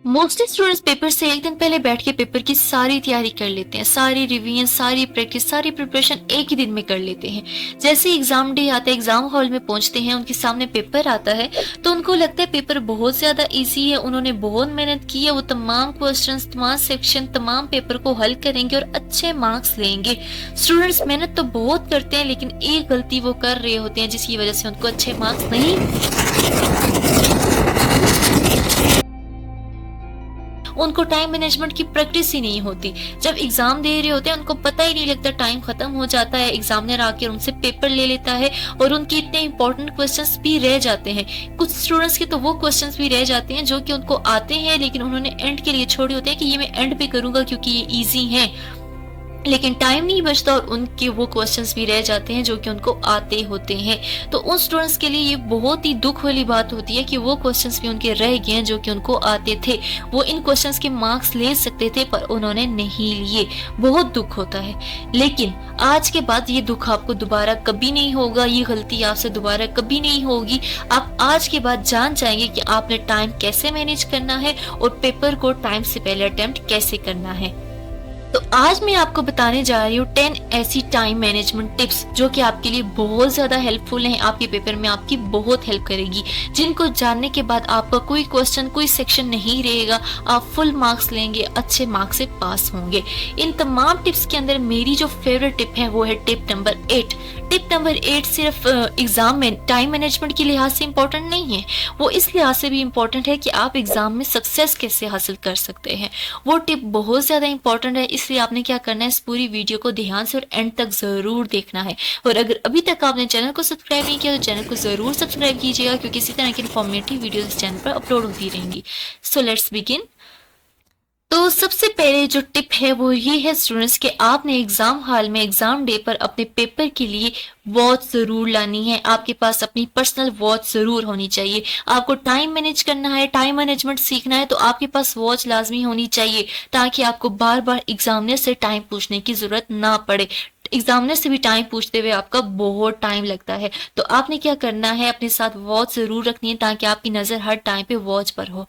Mostly students paper से एक दिन पहले बैठ के पेपर की सारी तैयारी कर लेते हैं, सारी रिवीजन, सारी प्रैक्टिस, सारी प्रिपरेशन एक ही दिन में कर लेते हैं। जैसे ही एग्जाम डे आता है, एग्जाम हॉल में पहुंचते हैं, उनके सामने पेपर आता है तो उनको लगता है पेपर बहुत ज्यादा इजी है, उन्होंने बहुत मेहनत की है, वो तमाम क्वेश्चंस, तमाम सेक्शन, तमाम पेपर को हल करेंगे और अच्छे मार्क्स लेंगे। स्टूडेंट्स मेहनत तो बहुत करते हैं लेकिन एक गलती वो कर रहे होते हैं जिसकी वजह से उनको अच्छे मार्क्स नहीं, उनको टाइम मैनेजमेंट की प्रैक्टिस ही नहीं होती। जब एग्जाम दे रहे होते हैं उनको पता ही नहीं लगता, टाइम खत्म हो जाता है, एग्जामिनर आकर उनसे पेपर ले लेता है और उनके इतने इंपॉर्टेंट क्वेश्चंस भी रह जाते हैं। कुछ स्टूडेंट्स के तो वो क्वेश्चंस भी रह जाते हैं जो कि उनको आते हैं लेकिन उन्होंने एंड के लिए छोड़े होते हैं कि ये मैं एंड पे करूंगा क्योंकि ये ईजी है, लेकिन टाइम नहीं बचता और उनके वो क्वेश्चंस भी रह जाते हैं जो कि उनको आते होते हैं। तो उन स्टूडेंट्स के लिए ये बहुत ही दुख वाली बात होती है कि वो क्वेश्चंस भी उनके रह गए हैं जो कि उनको आते थे। वो इन क्वेश्चंस के मार्क्स ले सकते थे पर उन्होंने नहीं लिए, बहुत दुख होता है। लेकिन आज के बाद ये दुख आपको दोबारा कभी नहीं होगा, ये गलती आपसे दोबारा कभी नहीं होगी। आप आज के बाद जान जाएंगे कि आपने टाइम कैसे मैनेज करना है और पेपर को टाइम से पहले अटेम्प्ट कैसे करना है। तो आज मैं आपको बताने जा रही हूँ 10 ऐसी टाइम मैनेजमेंट टिप्स जो कि आपके लिए बहुत ज्यादा हेल्पफुल हैं, आपके पेपर में आपकी बहुत हेल्प करेगी, जिनको जानने के बाद आपका कोई क्वेश्चन, कोई सेक्शन नहीं रहेगा, आप फुल मार्क्स लेंगे, अच्छे मार्क्स से पास होंगे। इन तमाम टिप्स के अंदर मेरी जो फेवरेट टिप है वो है टिप नंबर 8। टिप नंबर 8 सिर्फ एग्जाम में टाइम मैनेजमेंट के लिहाज से इम्पोर्टेंट नहीं है, वो इस लिहाज से भी इम्पोर्टेंट है कि आप एग्जाम में सक्सेस कैसे हासिल कर सकते हैं। वो टिप बहुत ज्यादा इंपॉर्टेंट है, इसलिए आपने क्या करना है, इस पूरी वीडियो को ध्यान से और एंड तक जरूर देखना है। और अगर अभी तक आपने चैनल को सब्सक्राइब नहीं किया तो चैनल को जरूर सब्सक्राइब कीजिएगा क्योंकि इसी तरह की इन्फॉर्मेटिव वीडियोस इस चैनल पर अपलोड होती रहेंगी। So let's begin. तो सबसे पहले जो टिप है वो ये है स्टूडेंट्स कि आपने एग्जाम हॉल में एग्जाम डे पर अपने पेपर के लिए वॉच जरूर लानी है। आपके पास अपनी पर्सनल वॉच जरूर होनी चाहिए। आपको टाइम मैनेज करना है, टाइम मैनेजमेंट सीखना है तो आपके पास वॉच लाजमी होनी चाहिए ताकि आपको बार बार एग्जामिनर से टाइम पूछने की जरूरत ना पड़े। एग्जामिनर से भी टाइम पूछते हुए आपका बहुत टाइम लगता है, तो आपने क्या करना है, अपने साथ वॉच जरूर रखनी है ताकि आपकी नजर हर टाइम पे वॉच पर हो।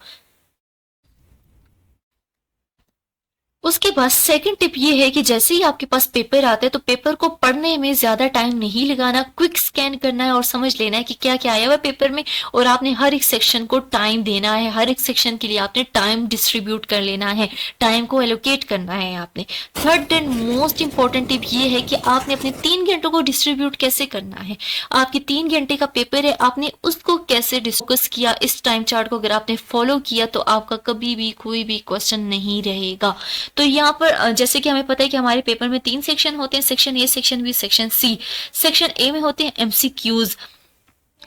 उसके बाद सेकंड टिप ये है कि जैसे ही आपके पास पेपर आता है तो पेपर को पढ़ने में ज्यादा टाइम नहीं लगाना, क्विक स्कैन करना है और समझ लेना है कि क्या क्या आया हुआ पेपर में और आपने हर एक सेक्शन को टाइम देना है, हर एक सेक्शन के लिए आपने टाइम डिस्ट्रीब्यूट कर लेना है, टाइम को एलोकेट करना है आपने। Third and most important tip ये है कि आपने अपने 3 घंटों को डिस्ट्रीब्यूट कैसे करना है। आपके 3 घंटे का पेपर है, आपने उसको कैसे डिस्कस किया, इस टाइम चार्ट को अगर आपने फॉलो किया तो आपका कभी भी कोई भी क्वेश्चन नहीं रहेगा। तो यहाँ पर जैसे कि हमें पता है कि हमारे पेपर में 3 सेक्शन होते हैं, section A, section B, section C. Section A में होते हैं एमसीक्यूज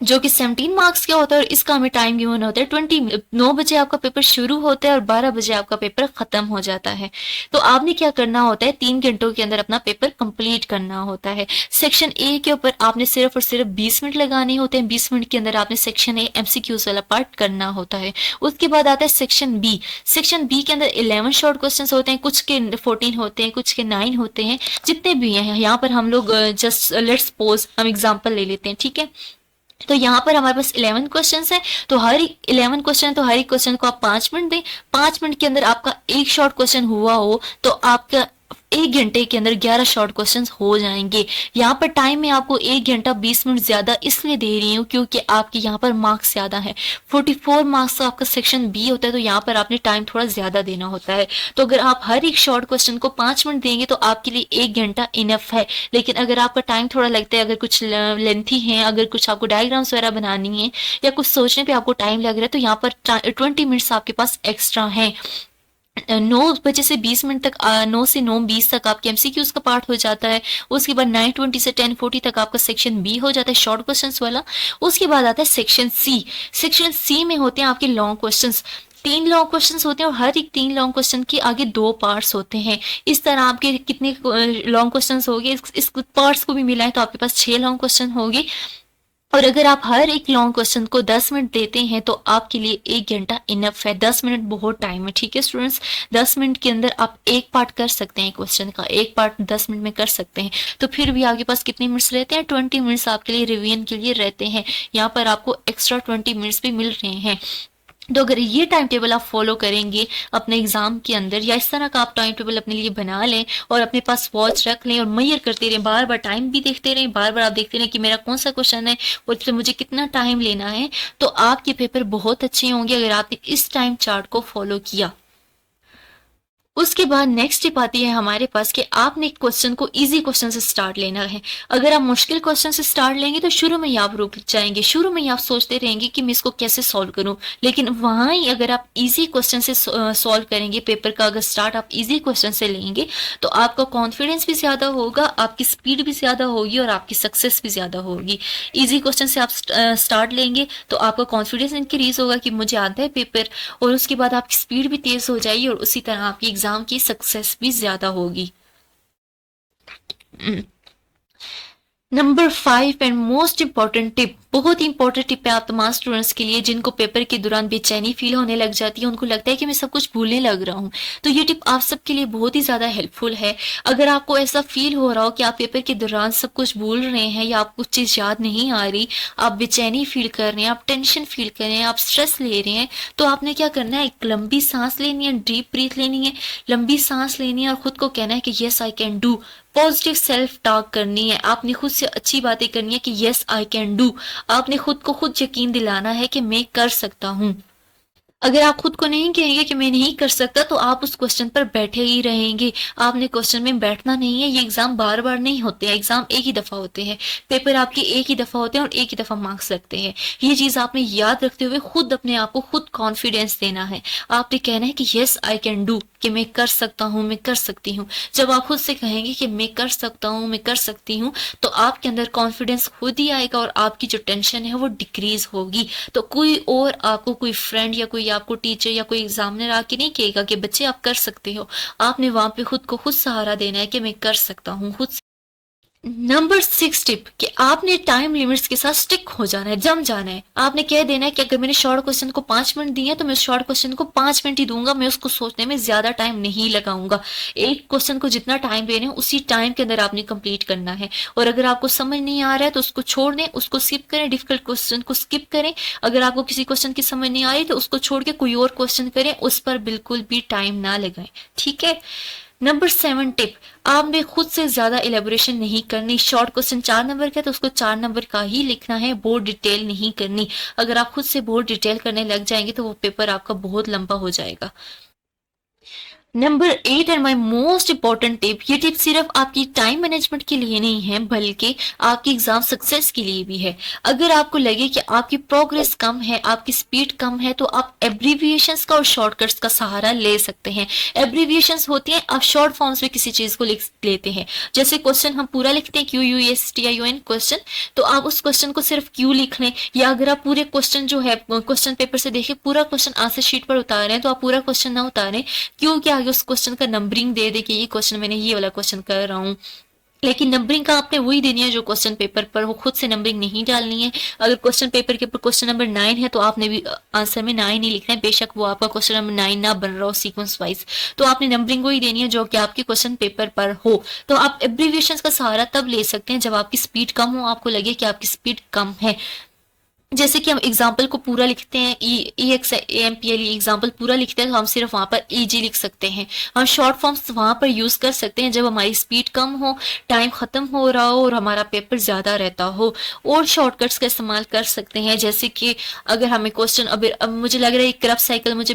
जो कि 17 मार्क्स का होता है और इसका हमें टाइम गिवन होता है 20। 9 बजे आपका पेपर शुरू होता है और 12 बजे आपका पेपर खत्म हो जाता है। तो आपने क्या करना होता है, 3 घंटों के अंदर अपना पेपर कंप्लीट करना होता है। सेक्शन ए के ऊपर आपने सिर्फ और सिर्फ 20 मिनट लगाने होते हैं, 20 मिनट के अंदर आपने सेक्शन ए एमसीक्यूज वाला पार्ट करना होता है। उसके बाद आता है सेक्शन बी। सेक्शन बी के अंदर 11 शॉर्ट क्वेश्चन होते हैं, कुछ के 14 होते हैं, कुछ के 9 होते हैं, जितने भी हैं। यहाँ पर हम लोग जस्ट लेट्स सपोज हम एग्जाम्पल ले लेते हैं, ठीक है। तो यहाँ पर हमारे पास 11 क्वेश्चन है, तो हर 11 क्वेश्चन, तो हर एक क्वेश्चन को आप 5 मिनट दें। 5 मिनट के अंदर आपका एक शॉर्ट क्वेश्चन हुआ हो तो आपका 1 घंटे के अंदर 11 शॉर्ट क्वेश्चंस हो जाएंगे। यहाँ पर टाइम में आपको 1 घंटा 20 मिनट ज्यादा इसलिए दे रही हूँ क्योंकि आपके यहाँ पर मार्क्स ज्यादा है। 44 मार्क्स का आपका सेक्शन बी होता है तो यहाँ पर आपने टाइम थोड़ा ज्यादा देना होता है। तो अगर आप हर एक शॉर्ट क्वेश्चन को 5 मिनट देंगे तो आपके लिए 1 घंटा इनफ है। लेकिन अगर आपका टाइम थोड़ा लगता है, अगर कुछ लेंथी है, अगर कुछ आपको डायग्राम्स वगैरह बनानी है या कुछ सोचने पे आपको टाइम लग रहा है तो यहाँ पर 20 मिनट्स आपके पास एक्स्ट्रा है। 9 बजे से 20 मिनट तक, 9 से 9:20 तक आपके एमसीक्यूज का पार्ट हो जाता है। उसके बाद 9:20 से 10:40 तक आपका सेक्शन बी हो जाता है, शॉर्ट क्वेश्चंस वाला। उसके बाद आता है सेक्शन सी। सेक्शन सी में होते हैं आपके लॉन्ग क्वेश्चंस। 3 लॉन्ग क्वेश्चंस होते हैं और हर एक 3 लॉन्ग क्वेश्चन के आगे 2 पार्ट्स होते हैं। इस तरह आपके कितने लॉन्ग क्वेश्चंस हो गए, इस पार्ट्स को भी मिलाएं तो आपके पास 6 लॉन्ग क्वेश्चन हो गए। और अगर आप हर एक लॉन्ग क्वेश्चन को 10 मिनट देते हैं तो आपके लिए 1 घंटा इनफ है। 10 मिनट बहुत टाइम है, ठीक है स्टूडेंट्स। 10 मिनट के अंदर आप एक पार्ट कर सकते हैं, क्वेश्चन का एक पार्ट 10 मिनट में कर सकते हैं। तो फिर भी आपके पास कितने मिनट्स रहते हैं, 20 मिनट्स आपके लिए रिवीजन के लिए रहते हैं। यहाँ पर आपको एक्स्ट्रा 20 मिनट्स भी मिल रहे हैं। तो अगर ये टाइम टेबल आप फॉलो करेंगे अपने एग्जाम के अंदर, या इस तरह का आप टाइम टेबल अपने लिए बना लें और अपने पास वॉच रख लें और मैयर करते रहें, बार बार टाइम भी देखते रहें, बार बार आप देखते रहें कि मेरा कौन सा क्वेश्चन है और इसमें मुझे कितना टाइम लेना है, तो आपके पेपर बहुत अच्छे होंगे अगर आपने इस टाइम चार्ट को फॉलो किया। उसके बाद नेक्स्ट टिप आती है हमारे पास कि आपने क्वेश्चन को इजी क्वेश्चन से स्टार्ट लेना है। अगर आप मुश्किल क्वेश्चन से स्टार्ट लेंगे तो शुरू में ही आप रुक जाएंगे, शुरू में ही आप सोचते रहेंगे कि मैं इसको कैसे सॉल्व करूं। लेकिन वहां ही अगर आप इजी क्वेश्चन से सॉल्व करेंगे, पेपर का अगर स्टार्ट आप इजी क्वेश्चन से लेंगे, तो आपका कॉन्फिडेंस भी ज्यादा होगा, आपकी स्पीड भी ज्यादा होगी और आपकी सक्सेस भी ज्यादा होगी। इजी क्वेश्चन से आप स्टार्ट लेंगे तो आपका कॉन्फिडेंस इंक्रीज होगा कि मुझे आता है पेपर, और उसके बाद आपकी स्पीड भी तेज हो जाएगी और उसी तरह आपकी एग्जाम की सक्सेस भी ज्यादा होगी। Number 5 and most important tip, बहुत ही इंपॉर्टेंट टिप है आप तमाम स्टूडेंट्स के लिए जिनको पेपर के दौरान बेचैनी फील होने लग जाती है, उनको लगता है कि मैं सब कुछ भूलने लग रहा हूँ। तो ये टिप आप सबके लिए बहुत ही ज्यादा हेल्पफुल है। अगर आपको ऐसा फील हो रहा हो कि आप पेपर के दौरान सब कुछ भूल रहे हैं या आपको कुछ चीज याद नहीं आ रही, आप बेचैनी फील कर रहे हैं, आप टेंशन फील कर रहे हैं, आप स्ट्रेस ले रहे हैं, तो आपने क्या करना है, एक लंबी सांस लेनी है, डीप ब्रीथ लेनी है, लंबी सांस लेनी है और खुद को कहना है कि yes I can do. Positive self talk करनी है, आपने खुद से अच्छी बातें करनी है कि यस आई कैन डू। आपने खुद को खुद यकीन दिलाना है कि मैं कर सकता हूं। अगर आप खुद को नहीं कहेंगे कि मैं नहीं कर सकता, तो आप उस क्वेश्चन पर बैठे ही रहेंगे। आपने क्वेश्चन में बैठना नहीं है। ये एग्जाम बार बार नहीं होते हैं, एग्जाम एक ही दफा होते हैं, पेपर आपके एक ही दफा होते हैं और एक ही दफा मार्क्स लगते हैं। ये चीज आपने याद रखते हुए खुद अपने आप को खुद कॉन्फिडेंस देना है। आपने कहना है कि यस आई कैन डू, कि मैं कर सकता हूँ, मैं कर सकती हूँ। जब आप खुद से कहेंगे कि मैं कर सकता हूँ, मैं कर सकती हूँ, तो आपके अंदर कॉन्फिडेंस खुद ही आएगा और आपकी जो टेंशन है वो डिक्रीज होगी। तो कोई और आपको, कोई फ्रेंड या कोई आपको टीचर या कोई एग्जामिनर आके नहीं कहेगा कि बच्चे आप कर सकते हो। आपने वहां पे खुद को खुद सहारा देना है कि मैं कर सकता हूँ खुद। नंबर 6 टिप कि आपने टाइम लिमिट्स के साथ स्टिक हो जाना है, जम जाना है। आपने कह देना है कि अगर मैंने शॉर्ट क्वेश्चन को 5 मिनट दिए तो मैं शॉर्ट क्वेश्चन को 5 मिनट ही दूंगा, मैं उसको सोचने में ज्यादा टाइम नहीं लगाऊंगा। एक क्वेश्चन को जितना टाइम दे रहे हैं उसी टाइम के अंदर आपने कंप्लीट करना है। और अगर आपको समझ नहीं आ रहा है तो उसको छोड़ दें, उसको स्किप करें, डिफिकल्ट क्वेश्चन को स्किप करें। अगर आपको किसी क्वेश्चन की समझ नहीं आ रही तो उसको छोड़ के कोई और क्वेश्चन करें, उस पर बिल्कुल भी टाइम ना लगाएं, ठीक है। नंबर 7 टिप, आपने खुद से ज्यादा इलेबोरेशन नहीं करनी। शॉर्ट क्वेश्चन 4 नंबर का तो उसको 4 नंबर का ही लिखना है, बहुत डिटेल नहीं करनी। अगर आप खुद से बहुत डिटेल करने लग जाएंगे तो वो पेपर आपका बहुत लंबा हो जाएगा। Number 8 and my most important tip, ये टिप सिर्फ आपकी टाइम मैनेजमेंट के लिए नहीं है बल्कि आपकी एग्जाम सक्सेस के लिए भी है। अगर आपको लगे कि आपकी प्रोग्रेस कम है, आपकी स्पीड कम है, तो आप एब्रीविएशंस का और शॉर्टकट्स का सहारा ले सकते हैं। एब्रीविएशंस होती हैं, आप शॉर्ट फॉर्म्स में किसी चीज को लिख लेते हैं। जैसे क्वेश्चन हम पूरा लिखते हैं QUESTION क्वेश्चन, तो आप उस क्वेश्चन को सिर्फ क्यू लिख लें। या अगर आप पूरे क्वेश्चन जो है क्वेश्चन पेपर से देखें, पूरा क्वेश्चन आंसर शीट पर उतारे हैं, तो आप पूरा क्वेश्चन ना उतारें, क्यों के आगे उस क्वेश्चन का नंबरिंग दे दे कि ये क्वेश्चन मैंने ये वाला क्वेश्चन कर रहा हूँ। लेकिन नंबरिंग का आपने वही देनी है जो क्वेश्चन पेपर पर हो, खुद से नंबरिंग नहीं डालनी है। अगर क्वेश्चन पेपर के ऊपर क्वेश्चन नंबर 9 है तो आपने भी आंसर में 9 ही लिखना है, बेशक वो आपका क्वेश्चन नंबर 9 ना बन रहा हो सीक्वेंस वाइज। तो आपने नंबरिंग वही देनी है जो कि आपके क्वेश्चन पेपर पर हो। तो आप एब्रीविएशन का सहारा तब ले सकते हैं जब आपकी स्पीड कम हो, आपको लगे कि आपकी स्पीड कम है। जैसे कि हम एग्जाम्पल को पूरा लिखते हैं, EXAMPLE एग्जाम्पल पूरा लिखते हैं तो हम सिर्फ वहां पर EG लिख सकते हैं। हम शॉर्ट फॉर्म्स वहां पर यूज कर सकते हैं जब हमारी स्पीड कम हो, टाइम खत्म हो रहा हो और हमारा पेपर ज्यादा रहता हो। और शॉर्टकट्स का इस्तेमाल कर सकते हैं, जैसे कि अगर हमें क्वेश्चन अब मुझे लग रहा है क्रब साइकिल मुझे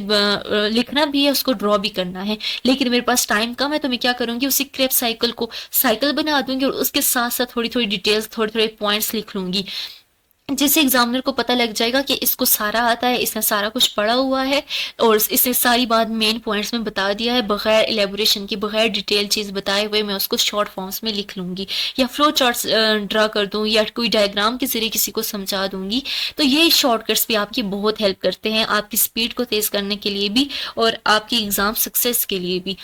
लिखना भी है, उसको ड्रॉ भी करना है, लेकिन मेरे पास टाइम कम है, तो मैं क्या करूंगी, उसी क्रब साइकिल को साइकिल बना दूंगी और उसके साथ साथ थोड़ी थोड़ी डिटेल्स, थोड़े थोड़े पॉइंट्स लिख लूंगी, जिससे एग्जामिनर को पता लग जाएगा कि इसको सारा आता है, इसने सारा कुछ पढ़ा हुआ है और इसने सारी बात मेन पॉइंट्स में बता दिया है, बगैर एलेबोरेशन की, बगैर डिटेल चीज बताए हुए मैं उसको शॉर्ट फॉर्म्स में लिख लूंगी, या फ्लो चार्ट्स ड्रा कर दूं, या कोई डायग्राम के जरिए किसी को समझा दूंगी। तो ये शॉर्टकट्स भी आपकी बहुत हेल्प करते हैं, आपकी स्पीड को तेज करने के लिए भी और आपकी एग्जाम सक्सेस के लिए भी।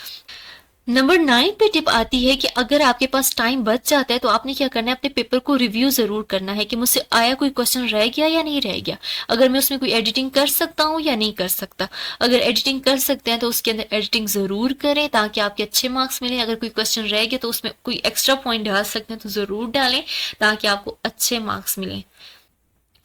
नंबर 9 पे टिप आती है कि अगर आपके पास टाइम बच जाता है तो आपने क्या करना है, अपने पेपर को रिव्यू जरूर करना है कि मुझसे आया कोई क्वेश्चन रह गया या नहीं रह गया, अगर मैं उसमें कोई एडिटिंग कर सकता हूँ या नहीं कर सकता। अगर एडिटिंग कर सकते हैं तो उसके अंदर एडिटिंग जरूर करें ताकि आपके अच्छे मार्क्स मिले। अगर कोई क्वेश्चन रह गया तो उसमें कोई एक्स्ट्रा पॉइंट डाल सकते हैं तो जरूर डालें ताकि आपको अच्छे मार्क्स मिले।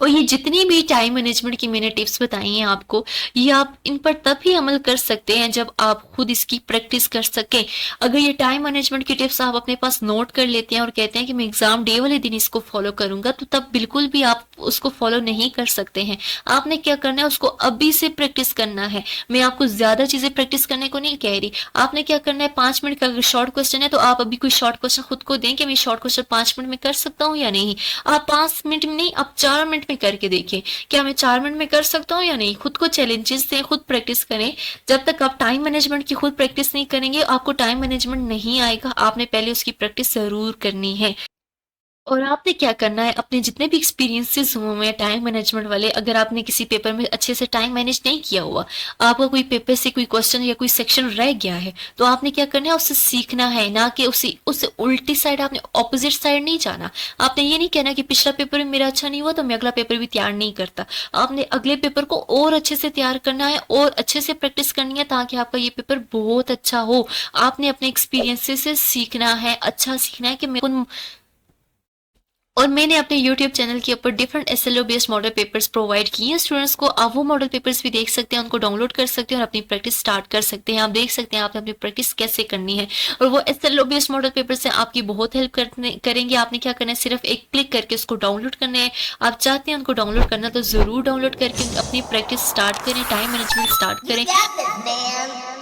और ये जितनी भी टाइम मैनेजमेंट की मैंने टिप्स बताई हैं आपको, ये आप इन पर तभी अमल कर सकते हैं जब आप खुद इसकी प्रैक्टिस कर सकें। अगर ये टाइम मैनेजमेंट की टिप्स आप अपने पास नोट कर लेते हैं और कहते हैं कि मैं एग्जाम डे वाले दिन इसको फॉलो करूंगा, तो तब बिल्कुल भी आप उसको फॉलो नहीं कर सकते हैं। आपने क्या करना है, उसको अभी से प्रैक्टिस करना है। मैं आपको ज्यादा चीजें प्रैक्टिस करने को नहीं कह रही। आपने क्या करना है, 5 मिनट का अगर शॉर्ट क्वेश्चन है तो आप अभी कोई शॉर्ट क्वेश्चन खुद को दें कि मैं शॉर्ट क्वेश्चन 5 मिनट में कर सकता हूँ या नहीं। आप 5 मिनट में नहीं, आप 4 मिनट में करके देखिए क्या मैं 4 मिनट में कर सकता हूँ या नहीं। खुद को चैलेंजेस दें, खुद प्रैक्टिस करें। जब तक आप टाइम मैनेजमेंट की खुद प्रैक्टिस नहीं करेंगे, आपको टाइम मैनेजमेंट नहीं आएगा। आपने पहले उसकी प्रैक्टिस जरूर करनी है। और आपने क्या करना है, अपने जितने भी एक्सपीरियंसेस हुए हैं टाइम मैनेजमेंट वाले, अगर आपने किसी पेपर में अच्छे से टाइम मैनेज नहीं किया हुआ, आपका कोई पेपर से कोई क्वेश्चन या कोई सेक्शन रह गया है, तो आपने क्या करना है, उससे सीखना है, ना कि उसी उससे उल्टी साइड, आपने ऑपोजिट साइड नहीं जाना। आपने ये नहीं कहना कि पिछला पेपर भी मेरा अच्छा नहीं हुआ तो मैं अगला पेपर भी तैयार नहीं करता। आपने अगले पेपर को और अच्छे से तैयार करना है और अच्छे से प्रैक्टिस करनी है ताकि आपका ये पेपर बहुत अच्छा हो। आपने अपने एक्सपीरियंसेस से सीखना है, अच्छा सीखना है कि मैं और मैंने अपने YouTube चैनल के ऊपर different SLO based model papers provide किए हैं स्टूडेंट्स को। आप वो मॉडल पेपर्स भी देख सकते हैं, उनको डाउनलोड कर सकते हैं और अपनी प्रैक्टिस स्टार्ट कर सकते हैं। आप देख सकते हैं आपने अपनी प्रैक्टिस कैसे करनी है, और वो एसएलओ बेस्ड मॉडल पेपर से आपकी बहुत हेल्प करेंगे। आपने क्या करना है, सिर्फ एक क्लिक करके उसको डाउनलोड करना है। आप चाहते हैं उनको डाउनलोड करना तो जरूर डाउनलोड करके अपनी प्रैक्टिस स्टार्ट करें, टाइम मैनेजमेंट स्टार्ट You करें। got this, man.